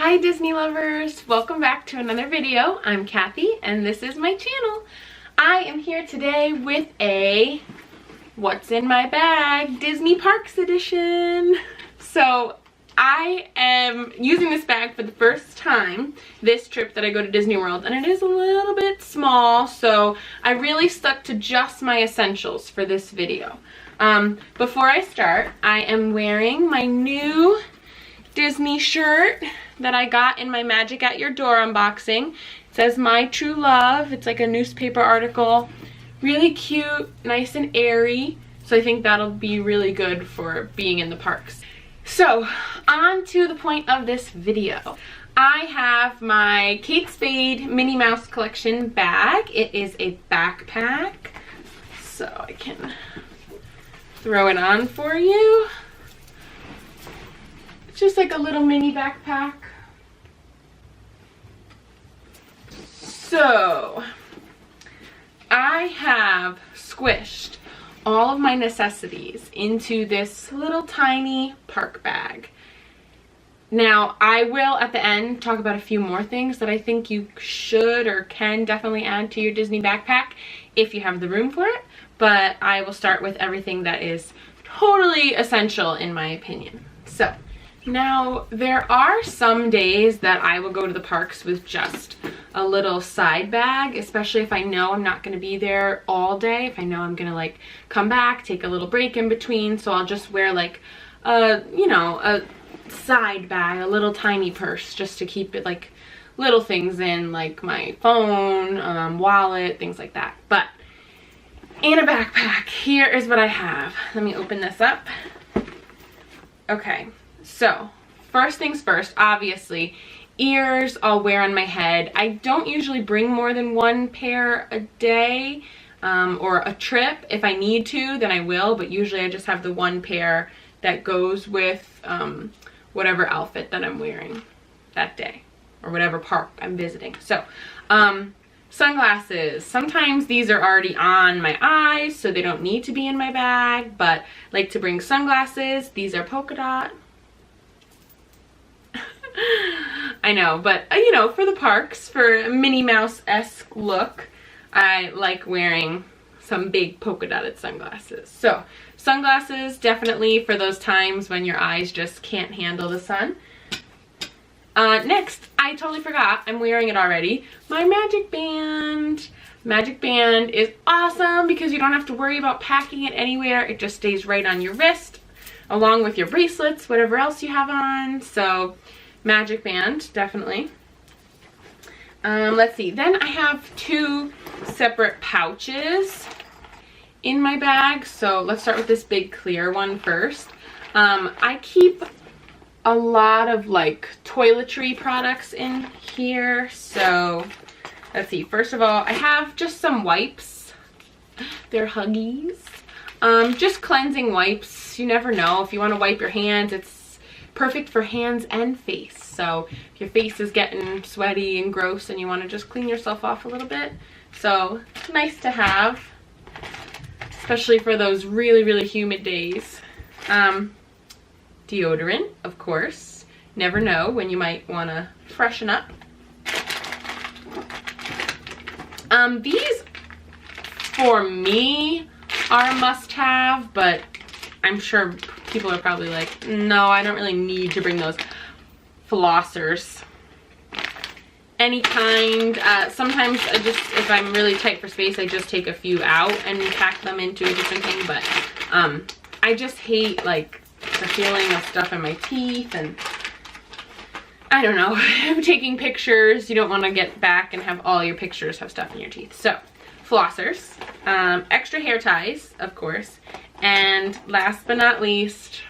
Hi Disney lovers! Welcome back to another video. I'm Kathy and this is my channel. I am here today with a What's in My Bag Disney Parks edition. So I am using this bag for the first time this trip that I go to Disney World, and it is a little bit small, so I really stuck to just my essentials for this video. Before I start, I am wearing my new Disney shirt that I got in my Magic at Your Door unboxing. It says My True Love. It's like a newspaper article. Really cute, nice and airy. So I think that'll be really good for being in the parks. So, on to the point of this video. I have my Kate Spade Minnie Mouse Collection bag. It is a backpack. So I can throw it on for you. It's just like a little mini backpack. So, I have squished all of my necessities into this little tiny park bag. Now, I will at the end talk about a few more things that I think you should or can definitely add to your Disney backpack if you have the room for it, but I will start with everything that is totally essential in my opinion. So, now, there are some days that I will go to the parks with just a little side bag, especially if I know I'm not going to be there all day, if I know I'm going to like come back, take a little break in between, so I'll just wear like a side bag, a little tiny purse, just to keep it like little things in, like my phone, wallet, things like that. But in a backpack, here is what I have. Let me open this up. Okay. So, first things first, obviously, ears I'll wear on my head. I don't usually bring more than one pair a day or a trip. If I need to, then I will, but usually I just have the one pair that goes with whatever outfit that I'm wearing that day or whatever park I'm visiting. So, sunglasses. Sometimes these are already on my eyes, so they don't need to be in my bag, but I like to bring sunglasses. These are polka dot. I know, but you know, for the parks, for a Minnie Mouse-esque look, I like wearing some big polka dotted sunglasses. So, sunglasses definitely for those times when your eyes just can't handle the sun. Next, I totally forgot, I'm wearing it already, my Magic Band. Magic Band is awesome because you don't have to worry about packing it anywhere. It just stays right on your wrist, along with your bracelets, whatever else you have on. So, Magic Band, definitely. Let's see. Then I have two separate pouches in my bag. So let's start with this big clear one first. I keep a lot of like toiletry products in here. So let's see. First of all, I have just some wipes. They're Huggies. Just cleansing wipes. You never know. If you want to wipe your hands, it's perfect for hands and face. So if your face is getting sweaty and gross and you want to just clean yourself off a little bit, so it's nice to have, especially for those really humid days. Deodorant, of course. Never know when you might want to freshen up. These for me are a must-have, but I'm sure people are probably like, no, I don't really need to bring those. Flossers. Any kind. Sometimes I just, if I'm really tight for space, I just take a few out and pack them into a different thing, but I just hate like the feeling of stuff in my teeth, and I don't know, I'm taking pictures, you don't want to get back and have all your pictures have stuff in your teeth. So, flossers, extra hair ties, of course, and last but not least,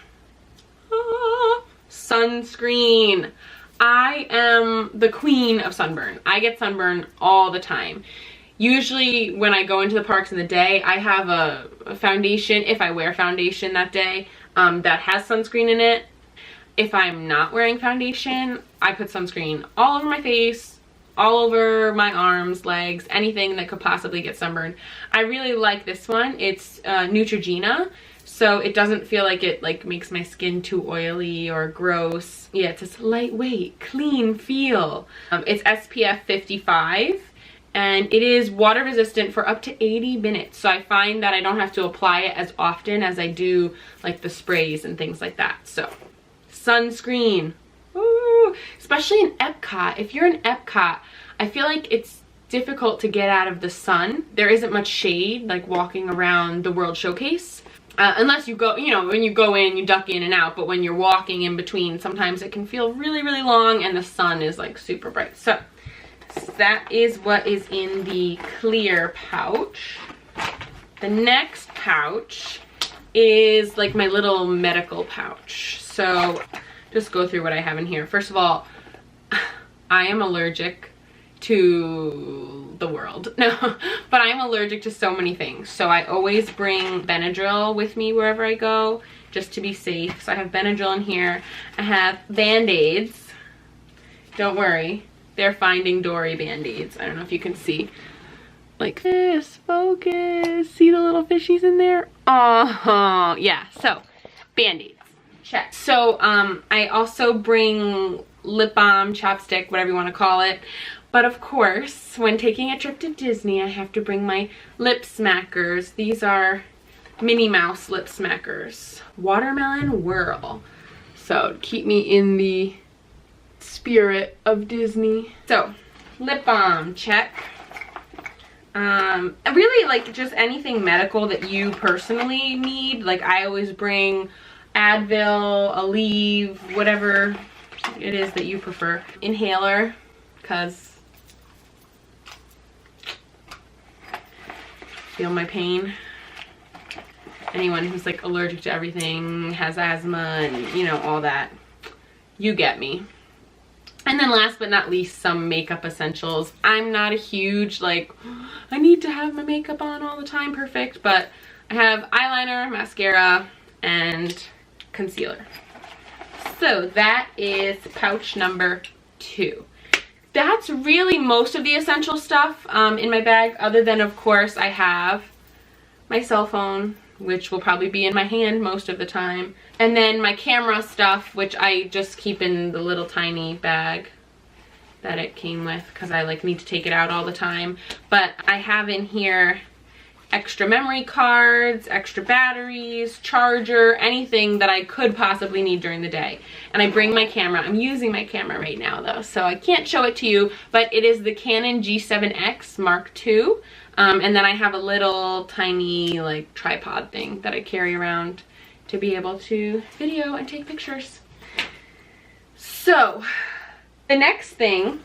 sunscreen. I am the queen of sunburn. I get sunburn all the time. Usually when I go into the parks in the day, I have a foundation, if I wear foundation that day, that has sunscreen in it. If I'm not wearing foundation, I put sunscreen all over my face, all over my arms, legs, anything that could possibly get sunburned. I really like this one. It's Neutrogena. so it doesn't feel like it like makes my skin too oily or gross. Yeah, it's this lightweight, clean feel. It's SPF 55 and it is water resistant for up to 80 minutes. So I find that I don't have to apply it as often as I do like the sprays and things like that. So sunscreen, ooh, especially in Epcot. If you're in Epcot, I feel like it's difficult to get out of the sun. There isn't much shade like walking around the World Showcase. Unless you go, you know, when you go in, you duck in and out, but when you're walking in between, sometimes it can feel really, really long and the sun is like super bright. So that is what is in the clear pouch. The next pouch is like my little medical pouch. So just go through what I have in here. First of all, I am allergic to the world. No, but I'm allergic to so many things. So I always bring Benadryl with me wherever I go, just to be safe. So I have Benadryl in here. I have Band-Aids. Don't worry, they're Finding Dory Band-Aids. I don't know if you can see. Like this, focus. See the little fishies in there? Oh, yeah. So, Band-Aids, check. So, I also bring lip balm, chapstick, whatever you want to call it. But of course, when taking a trip to Disney, I have to bring my lip smackers. These are Minnie Mouse lip smackers. Watermelon Whirl. So keep me in the spirit of Disney. So, lip balm, check. Really like just anything medical that you personally need. Like I always bring Advil, Aleve, whatever it is that you prefer. Inhaler, because feel my pain. Anyone who's like allergic to everything, has asthma and you know, all that, you get me. And then last but not least, some makeup essentials. I'm not a huge like, I need to have my makeup on all the time perfect, but I have eyeliner, mascara, and concealer. So that is pouch number 2. That's really most of the essential stuff in my bag, other than of course I have my cell phone, which will probably be in my hand most of the time, and then my camera stuff, which I just keep in the little tiny bag that it came with because I like need to take it out all the time. But I have in here extra memory cards, extra batteries, charger, anything that I could possibly need during the day. And I bring my camera. I'm using my camera right now though, so I can't show it to you, but it is the Canon G7X Mark II. And then I have a little tiny like tripod thing that I carry around to be able to video and take pictures. So the next thing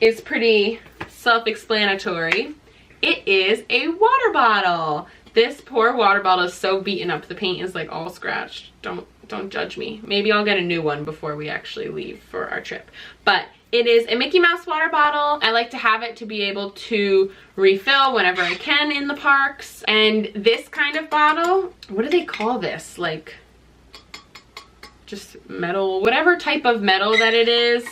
is pretty self-explanatory. It is a water bottle. This poor water bottle is so beaten up. The paint is like all scratched. Don't judge me. Maybe I'll get a new one before we actually leave for our trip. But it is a Mickey Mouse water bottle. I like to have it to be able to refill whenever I can in the parks. And this kind of bottle, what do they call this? Like just metal, whatever type of metal that it is.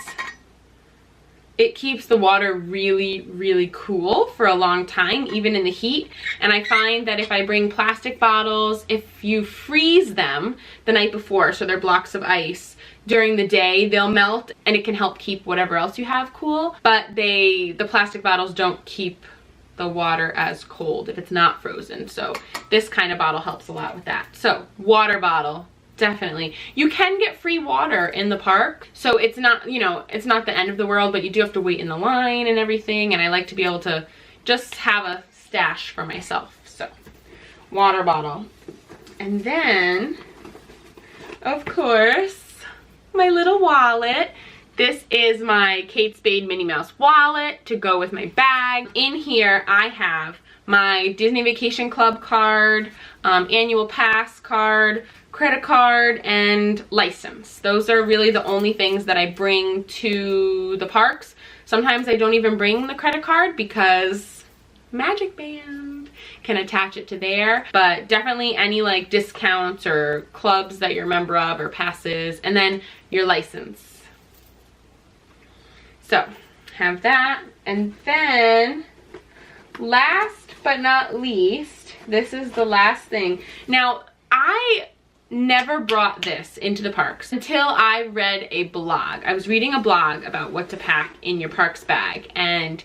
It keeps the water really, really cool for a long time, even in the heat. And I find that if I bring plastic bottles, if you freeze them the night before, so they're blocks of ice, during the day they'll melt and it can help keep whatever else you have cool. But the plastic bottles don't keep the water as cold if it's not frozen. So this kind of bottle helps a lot with that. So water bottle. Definitely. You can get free water in the park, so it's not, you know, it's not the end of the world, but you do have to wait in the line and everything, and I like to be able to just have a stash for myself. So, water bottle. And then, of course, my little wallet. This is my Kate Spade Minnie Mouse wallet to go with my bag. In here, I have my Disney Vacation Club card, annual pass card, credit card, and license. Those are really the only things that I bring to the parks. Sometimes I don't even bring the credit card because Magic Band can attach it to there, but definitely any like discounts or clubs that you're a member of or passes, and then your license. So have that, and then last but not least, this is the last thing. Now, I never brought this into the parks until I read a blog. I was reading a blog about what to pack in your parks bag, and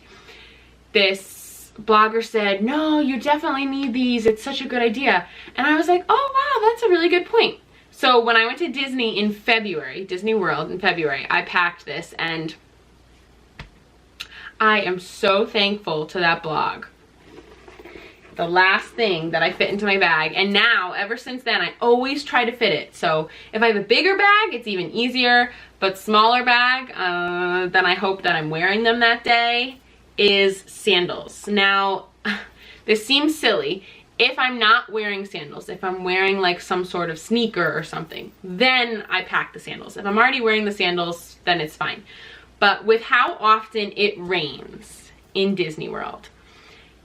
this blogger said, no, you definitely need these. It's such a good idea. And I was like, oh wow, that's a really good point. So when I went to Disney in February, Disney World in February, I packed this, and I am so thankful to that blog. The last thing that I fit into my bag, and now ever since then I always try to fit it. So if I have a bigger bag, it's even easier, but smaller bag, then I hope that I'm wearing them that day, is sandals. Now this seems silly. If I'm not wearing sandals, if I'm wearing like some sort of sneaker or something, then I pack the sandals. If I'm already wearing the sandals, then it's fine. But with how often it rains in Disney World,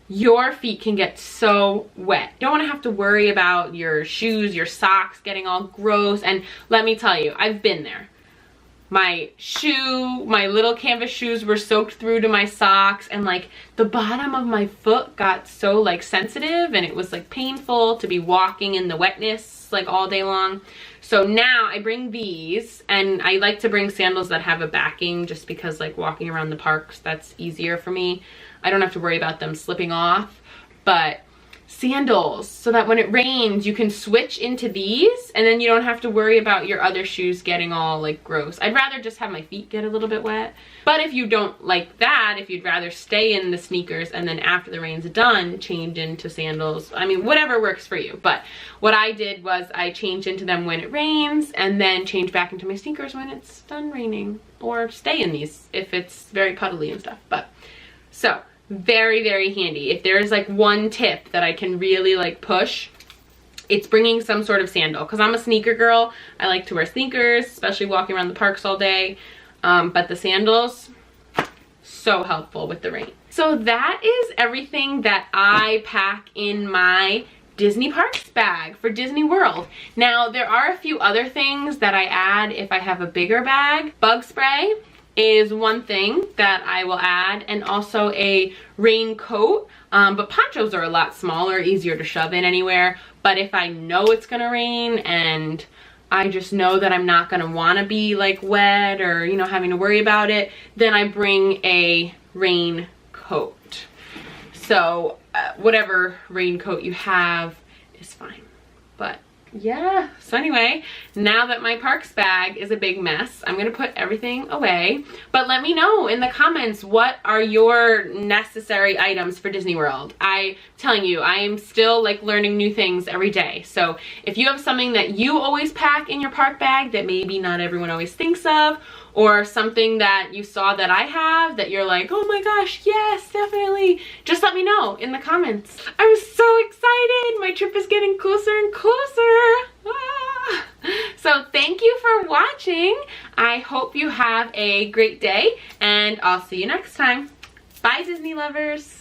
your feet can get so wet. You don't want to have to worry about your shoes, your socks getting all gross. And let me tell you, I've been there. My little canvas shoes were soaked through to my socks, and like the bottom of my foot got so like sensitive, and it was like painful to be walking in the wetness like all day long. So now I bring these, and I like to bring sandals that have a backing just because like walking around the parks, that's easier for me. I don't have to worry about them slipping off, but sandals, so that when it rains you can switch into these, and then you don't have to worry about your other shoes getting all like gross. I'd rather just have my feet get a little bit wet, but if you don't like that, if you'd rather stay in the sneakers and then after the rain's done change into sandals, I mean whatever works for you. But what I did was I changed into them when it rains and then change back into my sneakers when it's done raining, or stay in these if it's very puddly and stuff. But so very, very handy. If there's like one tip that I can really like push, it's bringing some sort of sandal, because I'm a sneaker girl. I like to wear sneakers, especially walking around the parks all day. But the sandals, so helpful with the rain. So that is everything that I pack in my Disney Parks bag for Disney World. Now there are a few other things that I add if I have a bigger bag. Bug spray is one thing that I will add, and also a raincoat. But ponchos are a lot smaller, easier to shove in anywhere. But if I know it's gonna rain and I just know that I'm not gonna wanna be like wet or, you know, having to worry about it, then I bring a raincoat. So whatever raincoat you have is fine. But yeah, so anyway, now that my parks bag is a big mess, I'm gonna put everything away. But let me know in the comments, what are your necessary items for Disney World? I'm telling you, I am still like learning new things every day. So if you have something that you always pack in your park bag that maybe not everyone always thinks of, or something that you saw that I have that you're like, oh my gosh, yes, definitely, just let me know in the comments. I'm so excited. My trip is getting closer and closer. Ah. So thank you for watching. I hope you have a great day, and I'll see you next time. Bye, Disney lovers.